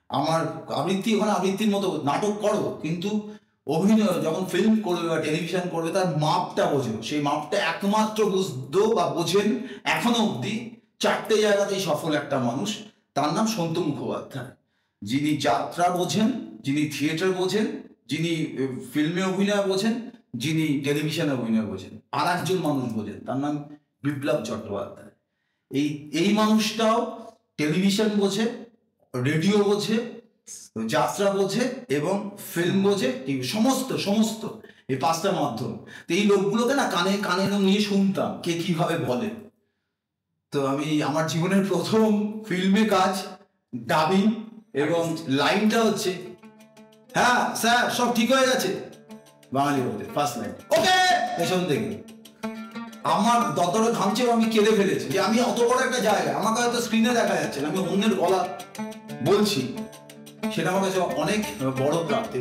আমার আবৃত্তি ওখানে আবৃত্তির মতো নাটক করো, কিন্তু অভিনয় যখন ফিল্ম করবে বা টেলিভিশন করবে তার মাপটা বোঝো। সেই মাপটা একমাত্র বুঝতো বা বোঝেন এখনো অব্দি 4টে জায়গাতেই সফল একটা মানুষ, তার নাম সন্তু মুখোপাধ্যায়। যিনি যাত্রা বোঝেন, যিনি থিয়েটার বোঝেন, যিনি ফিল্মে অভিনয় বোঝেন, যিনি টেলিভিশনে অভিনয় বোঝেন। আর একজন মানুষ বোঝেন, তার নাম বিপ্লব চট্টোপাধ্যায়। এই মানুষটাও টেলিভিশন বোঝে, রেডিও বোঝে, যাত্রা বোঝে এবং ফিল্ম বোঝে, সমস্ত সমস্ত এই 5টা মাধ্যম। তো এই লোকগুলোকে না কানে কানে নিয়ে শুনতাম কে কিভাবে বলে। তো আমি আমার জীবনের প্রথম ফিল্মে কাজ, ডাবিং এবং লাইনটা হচ্ছে, হ্যাঁ স্যার সব ঠিক হয়ে গেছে, বাঙালি বলতে ফার্স্ট লাইন ওকে, পেছন থেকে আমার দতরে ঘামছে, আমি কেঁদে ফেলেছি যে আমি অত বড় একটা জায়গা, আমাকে হয়তো স্ক্রিনে দেখা যাচ্ছে না, আমি অন্যের গলা বলছি, সেটা আমার কাছে অনেক বড় প্রাপ্তি।